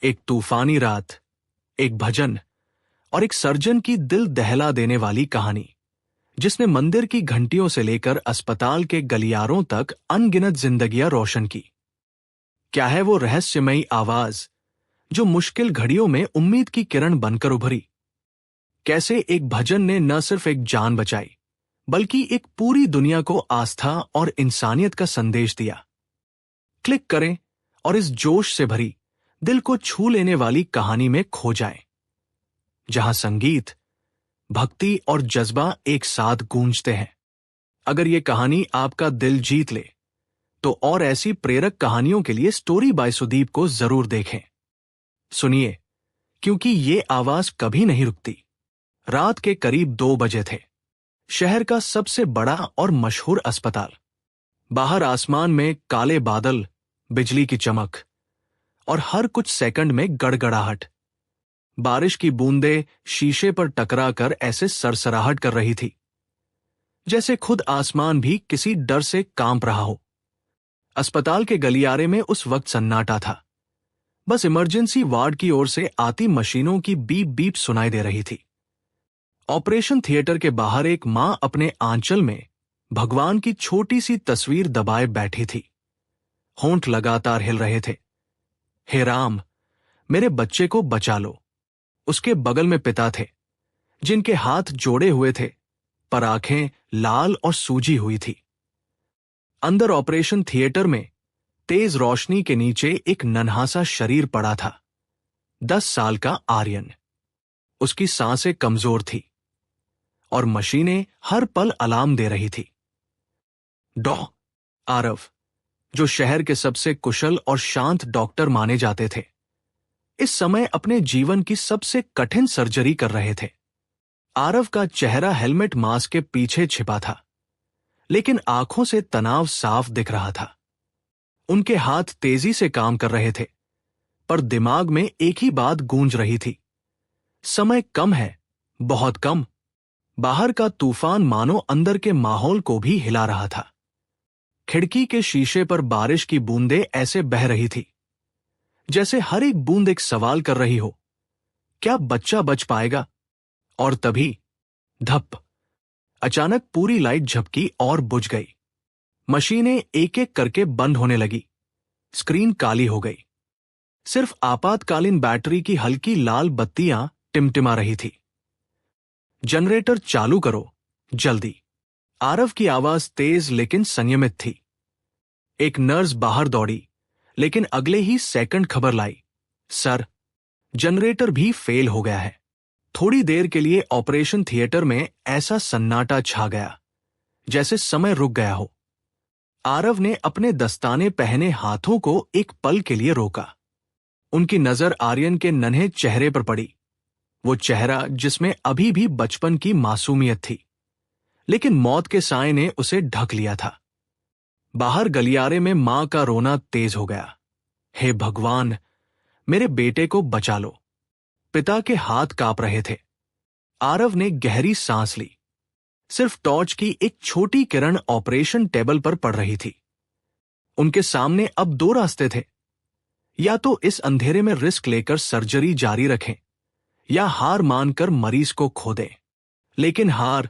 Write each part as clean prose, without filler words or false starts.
एक तूफानी रात, एक भजन और एक सर्जन की दिल दहला देने वाली कहानी जिसने मंदिर की घंटियों से लेकर अस्पताल के गलियारों तक अनगिनत जिंदगियां रोशन की। क्या है वो रहस्यमयी आवाज जो मुश्किल घड़ियों में उम्मीद की किरण बनकर उभरी? कैसे एक भजन ने न सिर्फ एक जान बचाई बल्कि एक पूरी दुनिया को आस्था और इंसानियत का संदेश दिया? क्लिक करें और इस जोश से भरी, दिल को छू लेने वाली कहानी में खो जाएं, जहां संगीत, भक्ति और जज्बा एक साथ गूंजते हैं। अगर ये कहानी आपका दिल जीत ले तो और ऐसी प्रेरक कहानियों के लिए स्टोरी बाय सुदीप को जरूर देखें। सुनिए, क्योंकि ये आवाज कभी नहीं रुकती। रात के करीब 2 बजे थे। शहर का सबसे बड़ा और मशहूर अस्पताल। बाहर आसमान में काले बादल, बिजली की चमक और हर कुछ सेकंड में गड़गड़ाहट। बारिश की बूंदें शीशे पर टकराकर ऐसे सरसराहट कर रही थी जैसे खुद आसमान भी किसी डर से कांप रहा हो। अस्पताल के गलियारे में उस वक्त सन्नाटा था। बस इमरजेंसी वार्ड की ओर से आती मशीनों की बीप बीप सुनाई दे रही थी। ऑपरेशन थिएटर के बाहर एक मां अपने आंचल में भगवान की छोटी सी तस्वीर दबाए बैठी थी। होंठ लगातार हिल रहे थे। हे राम, मेरे बच्चे को बचा लो। उसके बगल में पिता थे, जिनके हाथ जोड़े हुए थे पर आंखें लाल और सूजी हुई थी। अंदर ऑपरेशन थिएटर में तेज रोशनी के नीचे एक नन्हा सा शरीर पड़ा था। 10 साल का आर्यन। उसकी सांसें कमजोर थी और मशीनें हर पल अलार्म दे रही थी। डॉ आरव, जो शहर के सबसे कुशल और शांत डॉक्टर माने जाते थे, इस समय अपने जीवन की सबसे कठिन सर्जरी कर रहे थे। आरव का चेहरा हेलमेट मास्क के पीछे छिपा था, लेकिन आंखों से तनाव साफ दिख रहा था। उनके हाथ तेजी से काम कर रहे थे, पर दिमाग में एक ही बात गूंज रही थी, समय कम है, बहुत कम। बाहर का तूफान मानो अंदर के माहौल को भी हिला रहा था। खिड़की के शीशे पर बारिश की बूंदें ऐसे बह रही थी जैसे हर एक बूंद एक सवाल कर रही हो, क्या बच्चा बच पाएगा? और तभी धप, अचानक पूरी लाइट झपकी और बुझ गई। मशीनें एक एक करके बंद होने लगी। स्क्रीन काली हो गई। सिर्फ आपातकालीन बैटरी की हल्की लाल बत्तियां टिमटिमा रही थी। जनरेटर चालू करो, जल्दी। आरव की आवाज तेज लेकिन संयमित थी। एक नर्स बाहर दौड़ी, लेकिन अगले ही सेकंड खबर लाई, सर, जनरेटर भी फेल हो गया है। थोड़ी देर के लिए ऑपरेशन थिएटर में ऐसा सन्नाटा छा गया जैसे समय रुक गया हो। आरव ने अपने दस्ताने पहने हाथों को एक पल के लिए रोका। उनकी नजर आर्यन के नन्हे चेहरे पर पड़ी, वो चेहरा जिसमें अभी भी बचपन की मासूमियत थी, लेकिन मौत के साए ने उसे ढक लिया था। बाहर गलियारे में मां का रोना तेज हो गया। हे भगवान, मेरे बेटे को बचा लो। पिता के हाथ कांप रहे थे। आरव ने गहरी सांस ली। सिर्फ टॉर्च की एक छोटी किरण ऑपरेशन टेबल पर पड़ रही थी। उनके सामने अब 2 रास्ते थे, या तो इस अंधेरे में रिस्क लेकर सर्जरी जारी रखें या हार मानकर मरीज को खो दें। लेकिन हार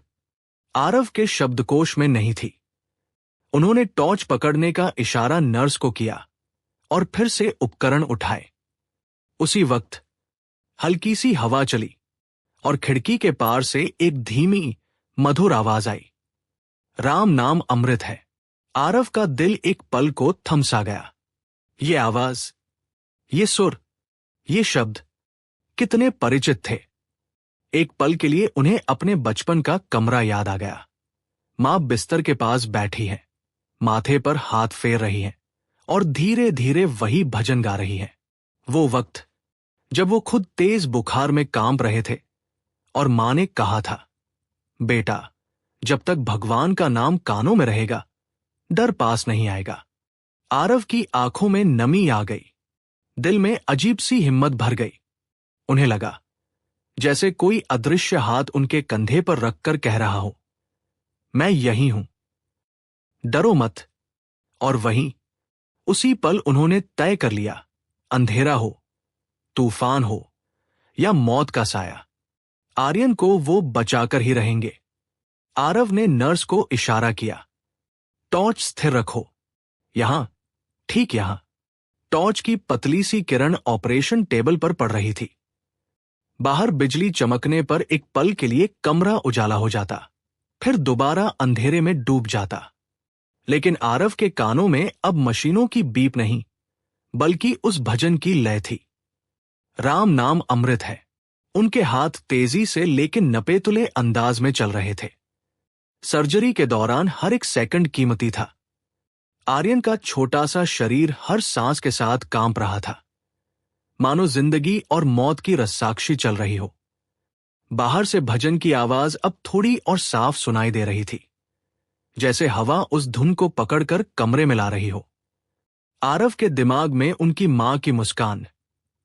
आरव के शब्दकोश में नहीं थी। उन्होंने टॉर्च पकड़ने का इशारा नर्स को किया और फिर से उपकरण उठाए। उसी वक्त हल्की सी हवा चली और खिड़की के पार से एक धीमी मधुर आवाज आई, राम नाम अमृत है। आरव का दिल एक पल को थमसा गया। ये आवाज, ये सुर, ये शब्द कितने परिचित थे। एक पल के लिए उन्हें अपने बचपन का कमरा याद आ गया। मां बिस्तर के पास बैठी है, माथे पर हाथ फेर रही है और धीरे धीरे वही भजन गा रही है। वो वक्त जब वो खुद तेज बुखार में कांप रहे थे और मां ने कहा था, बेटा, जब तक भगवान का नाम कानों में रहेगा, डर पास नहीं आएगा। आरव की आंखों में नमी आ गई। दिल में अजीब सी हिम्मत भर गई। उन्हें लगा जैसे कोई अदृश्य हाथ उनके कंधे पर रखकर कह रहा हो, मैं यही हूं, डरो मत। और वहीं उसी पल उन्होंने तय कर लिया, अंधेरा हो, तूफान हो या मौत का साया, आर्यन को वो बचाकर ही रहेंगे। आरव ने नर्स को इशारा किया, टॉर्च स्थिर रखो, यहां, ठीक यहां। टॉर्च की पतली सी किरण ऑपरेशन टेबल पर पड़ रही थी। बाहर बिजली चमकने पर एक पल के लिए कमरा उजाला हो जाता, फिर दोबारा अंधेरे में डूब जाता। लेकिन आरव के कानों में अब मशीनों की बीप नहीं, बल्कि उस भजन की लय थी। राम नाम अमृत है। उनके हाथ तेजी से लेकिन नपेतुले अंदाज में चल रहे थे। सर्जरी के दौरान हर एक सेकंड कीमती था। आर्यन का छोटा सा शरीर हर सांस के साथ कांप रहा था, मानो जिंदगी और मौत की रस्साक्षी चल रही हो। बाहर से भजन की आवाज अब थोड़ी और साफ सुनाई दे रही थी, जैसे हवा उस धुन को पकड़कर कमरे में ला रही हो। आरव के दिमाग में उनकी मां की मुस्कान,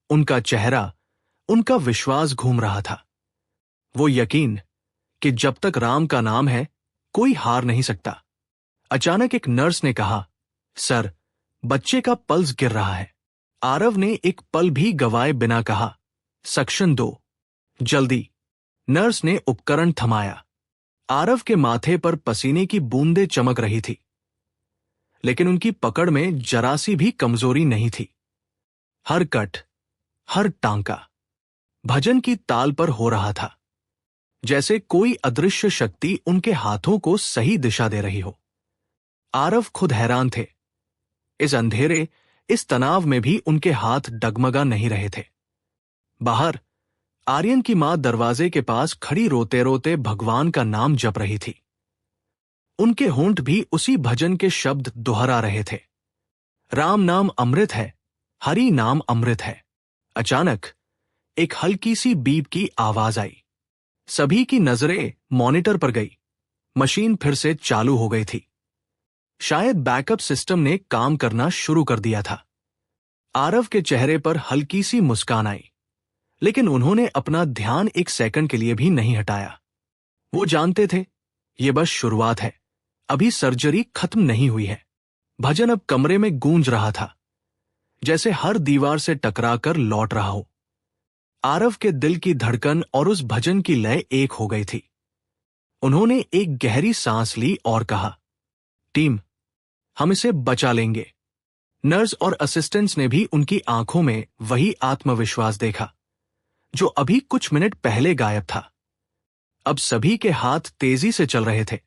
उनका चेहरा, उनका विश्वास घूम रहा था। वो यकीन कि जब तक राम का नाम है कोई हार नहीं सकता। अचानक एक नर्स ने कहा, सर, बच्चे का पल्स गिर रहा है। आरव ने एक पल भी गवाए बिना कहा, सक्शन दो, जल्दी। नर्स ने उपकरण थमाया। आरव के माथे पर पसीने की बूंदें चमक रही थी, लेकिन उनकी पकड़ में जरा सी भी कमजोरी नहीं थी। हर कट, हर टांका भजन की ताल पर हो रहा था, जैसे कोई अदृश्य शक्ति उनके हाथों को सही दिशा दे रही हो। आरव खुद हैरान थे। इस अंधेरे, इस तनाव में भी उनके हाथ डगमगा नहीं रहे थे। बाहर आर्यन की मां दरवाजे के पास खड़ी रोते रोते भगवान का नाम जप रही थी। उनके होंठ भी उसी भजन के शब्द दोहरा रहे थे, राम नाम अमृत है, हरि नाम अमृत है। अचानक एक हल्की सी बीप की आवाज आई। सभी की नजरें मॉनिटर पर गई। मशीन फिर से चालू हो गई थी। शायद बैकअप सिस्टम ने काम करना शुरू कर दिया था। आरव के चेहरे पर हल्की सी मुस्कान आई, लेकिन उन्होंने अपना ध्यान एक सेकंड के लिए भी नहीं हटाया। वो जानते थे, ये बस शुरुआत है, अभी सर्जरी खत्म नहीं हुई है। भजन अब कमरे में गूंज रहा था, जैसे हर दीवार से टकराकर लौट रहा हो। आरव के दिल की धड़कन और उस भजन की लय एक हो गई थी। उन्होंने एक गहरी सांस ली और कहा, टीम, हम इसे बचा लेंगे। नर्स और असिस्टेंट्स ने भी उनकी आंखों में वही आत्मविश्वास देखा जो अभी कुछ मिनट पहले गायब था। अब सभी के हाथ तेजी से चल रहे थे,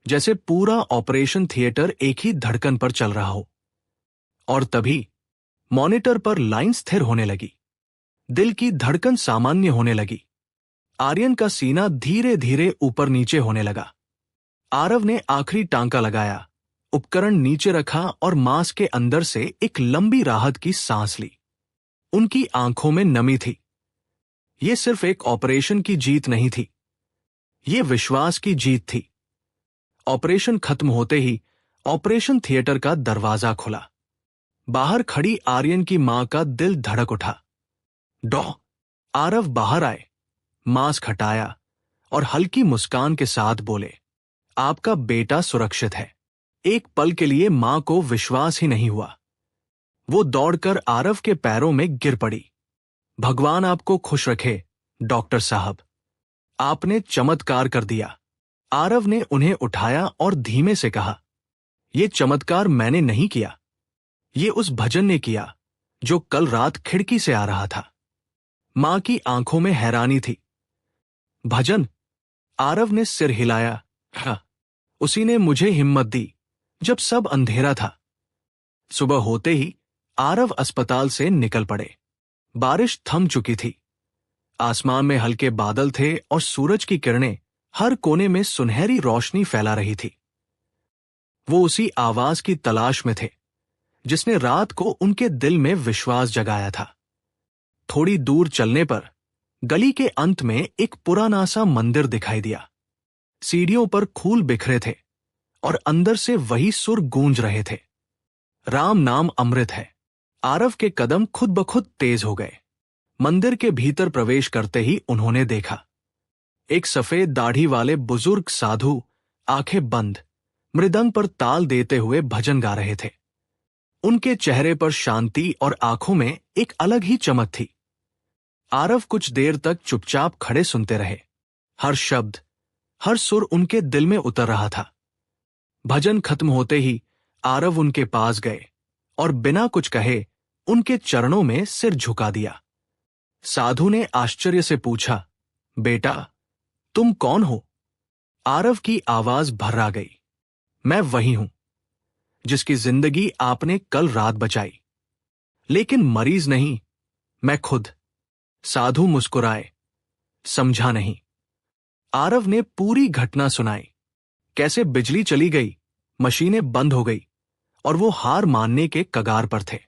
जैसे पूरा ऑपरेशन थिएटर एक ही धड़कन पर चल रहा हो। और तभी मॉनिटर पर लाइन स्थिर होने लगी, दिल की धड़कन सामान्य होने लगी। आर्यन का सीना धीरे धीरे ऊपर नीचे होने लगा। आरव ने आखिरी टांका लगाया, उपकरण नीचे रखा और मांस के अंदर से एक लंबी राहत की सांस ली। उनकी आंखों में नमी थी। ये सिर्फ एक ऑपरेशन की जीत नहीं थी, ये विश्वास की जीत थी। ऑपरेशन खत्म होते ही ऑपरेशन थिएटर का दरवाजा खुला। बाहर खड़ी आर्यन की मां का दिल धड़क उठा। डॉ आरव बाहर आए, मास्क हटाया और हल्की मुस्कान के साथ बोले, आपका बेटा सुरक्षित है। एक पल के लिए मां को विश्वास ही नहीं हुआ। वो दौड़कर आरव के पैरों में गिर पड़ी। भगवान आपको खुश रखे, डॉक्टर साहब, आपने चमत्कार कर दिया। आरव ने उन्हें उठाया और धीमे से कहा, यह चमत्कार मैंने नहीं किया, ये उस भजन ने किया जो कल रात खिड़की से आ रहा था। मां की आंखों में हैरानी थी। भजन? आरव ने सिर हिलाया। हाँ, उसी ने मुझे हिम्मत दी जब सब अंधेरा था। सुबह होते ही आरव अस्पताल से निकल पड़े। बारिश थम चुकी थी। आसमान में हल्के बादल थे और सूरज की किरणें हर कोने में सुनहरी रोशनी फैला रही थी। वो उसी आवाज की तलाश में थे जिसने रात को उनके दिल में विश्वास जगाया था। थोड़ी दूर चलने पर गली के अंत में एक पुराना सा मंदिर दिखाई दिया। सीढ़ियों पर फूल बिखरे थे और अंदर से वही सुर गूंज रहे थे, राम नाम अमृत है। आरव के कदम खुद ब खुद तेज हो गए। मंदिर के भीतर प्रवेश करते ही उन्होंने देखा, एक सफेद दाढ़ी वाले बुजुर्ग साधु आंखें बंद मृदंग पर ताल देते हुए भजन गा रहे थे। उनके चेहरे पर शांति और आंखों में एक अलग ही चमक थी। आरव कुछ देर तक चुपचाप खड़े सुनते रहे। हर शब्द, हर सुर उनके दिल में उतर रहा था। भजन खत्म होते ही आरव उनके पास गए और बिना कुछ कहे उनके चरणों में सिर झुका दिया। साधु ने आश्चर्य से पूछा, बेटा, तुम कौन हो? आरव की आवाज भर्रा गई, मैं वही हूं जिसकी जिंदगी आपने कल रात बचाई, लेकिन मरीज नहीं, मैं खुद। साधु मुस्कुराए, समझा नहीं। आरव ने पूरी घटना सुनाई, कैसे बिजली चली गई, मशीनें बंद हो गई और वो हार मानने के कगार पर थे।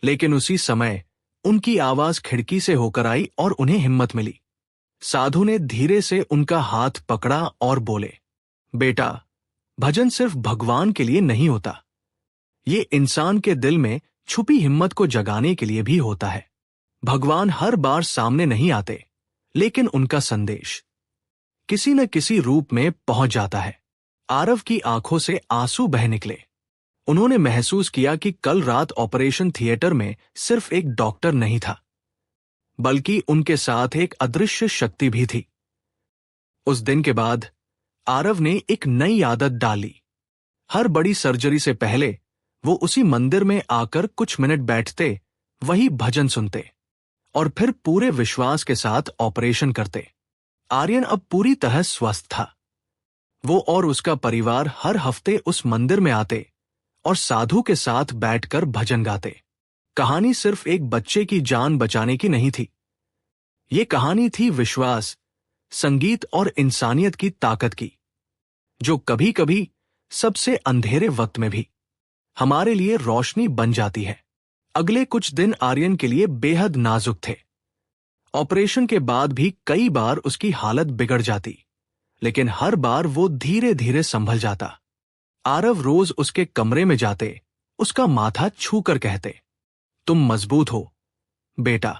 लेकिन उसी समय उनकी आवाज खिड़की से होकर आई और उन्हें हिम्मत मिली। साधु ने धीरे से उनका हाथ पकड़ा और बोले, बेटा, भजन सिर्फ भगवान के लिए नहीं होता, ये इंसान के दिल में छुपी हिम्मत को जगाने के लिए भी होता है। भगवान हर बार सामने नहीं आते, लेकिन उनका संदेश किसी न किसी रूप में पहुंच जाता है। आरव की आंखों से आंसू बह निकले। उन्होंने महसूस किया कि कल रात ऑपरेशन थिएटर में सिर्फ एक डॉक्टर नहीं था, बल्कि उनके साथ एक अदृश्य शक्ति भी थी। उस दिन के बाद आरव ने एक नई आदत डाली। हर बड़ी सर्जरी से पहले वो उसी मंदिर में आकर कुछ मिनट बैठते, वही भजन सुनते और फिर पूरे विश्वास के साथ ऑपरेशन करते। आर्यन अब पूरी तरह स्वस्थ था। वो और उसका परिवार हर हफ्ते उस मंदिर में आते और साधु के साथ बैठकर भजन गाते। कहानी सिर्फ एक बच्चे की जान बचाने की नहीं थी। ये कहानी थी विश्वास, संगीत और इंसानियत की ताकत की, जो कभी कभी सबसे अंधेरे वक्त में भी हमारे लिए रोशनी बन जाती है। अगले कुछ दिन आर्यन के लिए बेहद नाजुक थे। ऑपरेशन के बाद भी कई बार उसकी हालत बिगड़ जाती, लेकिन हर बार वो धीरे धीरे संभल जाता। आरव रोज उसके कमरे में जाते, उसका माथा छूकर कहते, तुम मजबूत हो बेटा,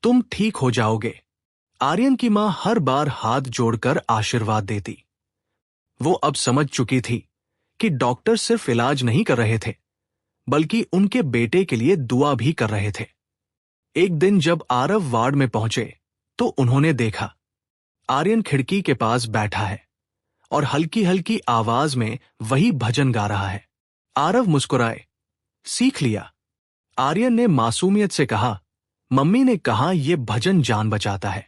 तुम ठीक हो जाओगे। आर्यन की मां हर बार हाथ जोड़कर आशीर्वाद देती। वो अब समझ चुकी थी कि डॉक्टर सिर्फ इलाज नहीं कर रहे थे, बल्कि उनके बेटे के लिए दुआ भी कर रहे थे। एक दिन जब आरव वार्ड में पहुंचे तो उन्होंने देखा आर्यन खिड़की के पास बैठा है और हल्की हल्की आवाज में वही भजन गा रहा है। आरव मुस्कुराए, सीख लिया। आर्यन ने मासूमियत से कहा, मम्मी ने कहा यह भजन जान बचाता है,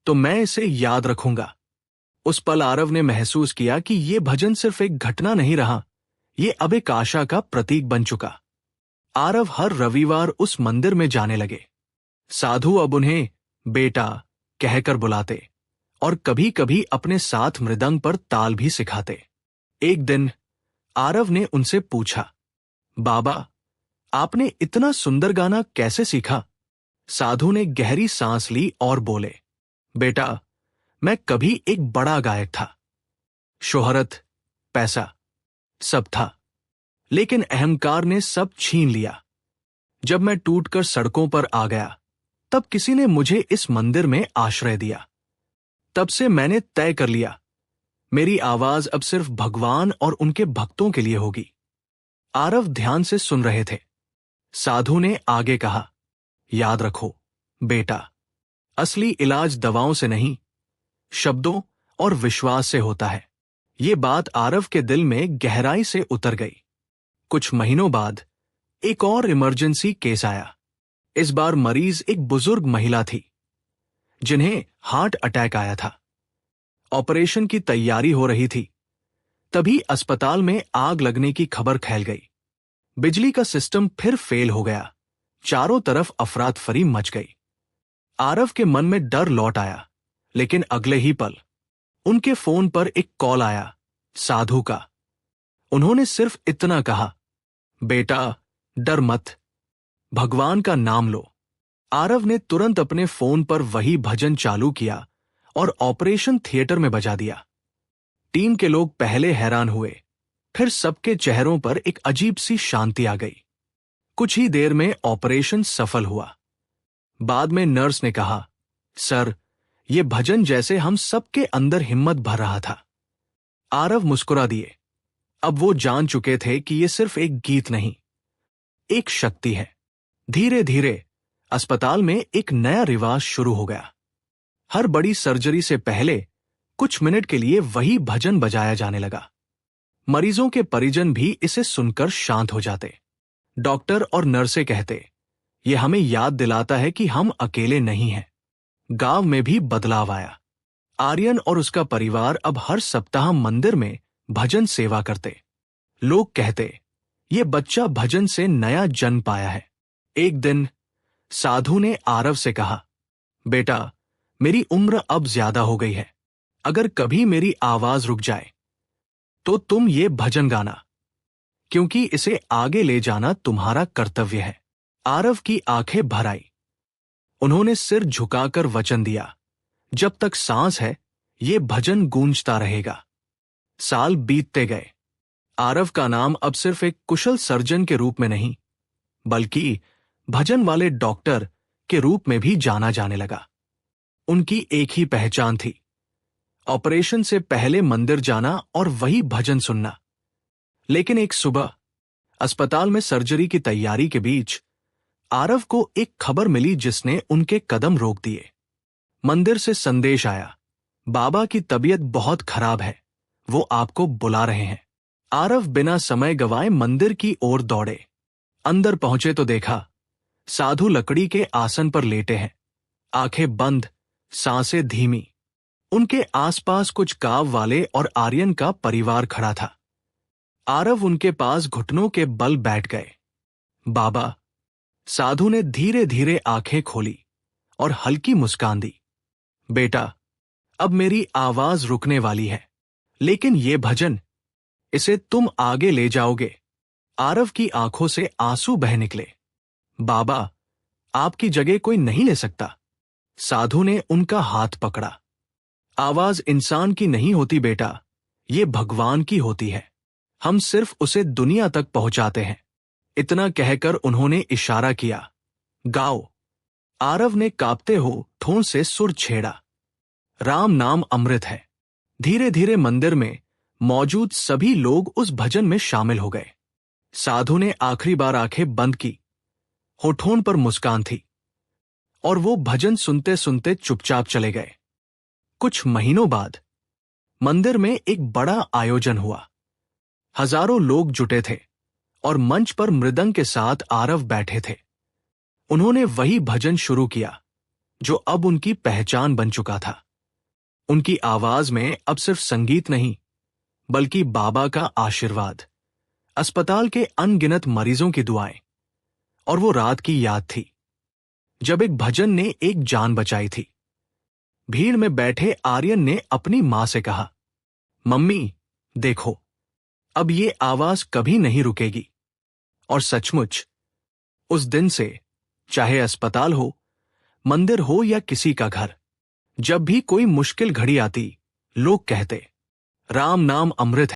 तो मैं इसे याद रखूंगा। उस पल आरव ने महसूस किया कि यह भजन सिर्फ एक घटना नहीं रहा, यह अब एक आशा का प्रतीक बन चुका। आरव हर रविवार उस मंदिर में जाने लगे। साधु अब उन्हें बेटा कहकर बुलाते और कभी कभी अपने साथ मृदंग पर ताल भी सिखाते। एक दिन आरव ने उनसे पूछा, बाबा, आपने इतना सुंदर गाना कैसे सीखा? साधु ने गहरी सांस ली और बोले, बेटा, मैं कभी एक बड़ा गायक था। शोहरत, पैसा, सब था, लेकिन अहंकार ने सब छीन लिया। जब मैं टूटकर सड़कों पर आ गया, तब किसी ने मुझे इस मंदिर में आश्रय दिया। तब से मैंने तय कर लिया, मेरी आवाज अब सिर्फ भगवान और उनके भक्तों के लिए होगी। आरव ध्यान से सुन रहे थे। साधु ने आगे कहा, याद रखो बेटा, असली इलाज दवाओं से नहीं, शब्दों और विश्वास से होता है। ये बात आरव के दिल में गहराई से उतर गई। कुछ महीनों बाद एक और इमरजेंसी केस आया। इस बार मरीज एक बुजुर्ग महिला थी, जिन्हें हार्ट अटैक आया था। ऑपरेशन की तैयारी हो रही थी, तभी अस्पताल में आग लगने की खबर फैल गई। बिजली का सिस्टम फिर फेल हो गया। चारों तरफ अफरा तफरी मच गई। आरव के मन में डर लौट आया, लेकिन अगले ही पल उनके फोन पर एक कॉल आया, साधु का। उन्होंने सिर्फ इतना कहा, बेटा, डर मत, भगवान का नाम लो। आरव ने तुरंत अपने फोन पर वही भजन चालू किया और ऑपरेशन थिएटर में बजा दिया। टीम के लोग पहले हैरान हुए, फिर सबके चेहरों पर एक अजीब सी शांति आ गई। कुछ ही देर में ऑपरेशन सफल हुआ। बाद में नर्स ने कहा, सर, यह भजन जैसे हम सबके अंदर हिम्मत भर रहा था। आरव मुस्कुरा दिए। अब वो जान चुके थे कि यह सिर्फ एक गीत नहीं, एक शक्ति है। धीरे धीरे अस्पताल में एक नया रिवाज शुरू हो गया। हर बड़ी सर्जरी से पहले कुछ मिनट के लिए वही भजन बजाया जाने लगा। मरीजों के परिजन भी इसे सुनकर शांत हो जाते। डॉक्टर और नर्सें कहते, ये हमें याद दिलाता है कि हम अकेले नहीं हैं। गांव में भी बदलाव आया। आर्यन और उसका परिवार अब हर सप्ताह मंदिर में भजन सेवा करते। लोग कहते, ये बच्चा भजन से नया जन्म पाया है। एक दिन साधु ने आरव से कहा, बेटा, मेरी उम्र अब ज्यादा हो गई है। अगर कभी मेरी आवाज रुक जाए तो तुम ये भजन गाना, क्योंकि इसे आगे ले जाना तुम्हारा कर्तव्य है। आरव की आंखें भर आई। उन्होंने सिर झुकाकर वचन दिया, जब तक सांस है ये भजन गूंजता रहेगा। साल बीतते गए। आरव का नाम अब सिर्फ एक कुशल सर्जन के रूप में नहीं, बल्कि भजन वाले डॉक्टर के रूप में भी जाना जाने लगा। उनकी एक ही पहचान थी, ऑपरेशन से पहले मंदिर जाना और वही भजन सुनना। लेकिन एक सुबह अस्पताल में सर्जरी की तैयारी के बीच आरव को एक खबर मिली जिसने उनके कदम रोक दिए। मंदिर से संदेश आया, बाबा की तबीयत बहुत खराब है, वो आपको बुला रहे हैं। आरव बिना समय गवाए मंदिर की ओर दौड़े। अंदर पहुंचे तो देखा, साधु लकड़ी के आसन पर लेटे हैं, आंखें बंद, सांसें धीमी। उनके आसपास कुछ गांव वाले और आर्यन का परिवार खड़ा था। आरव उनके पास घुटनों के बल बैठ गए। बाबा, साधु ने धीरे धीरे आंखें खोली और हल्की मुस्कान दी। बेटा, अब मेरी आवाज रुकने वाली है, लेकिन ये भजन, इसे तुम आगे ले जाओगे। आरव की आंखों से आंसू बह निकले। बाबा, आपकी जगह कोई नहीं ले सकता। साधु ने उनका हाथ पकड़ा। आवाज इंसान की नहीं होती बेटा, ये भगवान की होती है। हम सिर्फ उसे दुनिया तक पहुंचाते हैं। इतना कहकर उन्होंने इशारा किया, गाओ। आरव ने कांपते हो ठों से सुर छेड़ा, राम नाम अमृत है। धीरे धीरे मंदिर में मौजूद सभी लोग उस भजन में शामिल हो गए। साधु ने आखिरी बार आंखें बंद की, होठों पर मुस्कान थी, और वो भजन सुनते सुनते चुपचाप चले गए। कुछ महीनों बाद मंदिर में एक बड़ा आयोजन हुआ। हजारों लोग जुटे थे और मंच पर मृदंग के साथ आरव बैठे थे। उन्होंने वही भजन शुरू किया जो अब उनकी पहचान बन चुका था। उनकी आवाज में अब सिर्फ संगीत नहीं, बल्कि बाबा का आशीर्वाद, अस्पताल के अनगिनत मरीजों की दुआएं, और वो रात की याद थी जब एक भजन ने एक जान बचाई थी। भीड़ में बैठे आर्यन ने अपनी मां से कहा, मम्मी, देखो, अब ये आवाज कभी नहीं रुकेगी। और सचमुच उस दिन से, चाहे अस्पताल हो, मंदिर हो या किसी का घर, जब भी कोई मुश्किल घड़ी आती, लोग कहते, राम नाम अमृत है।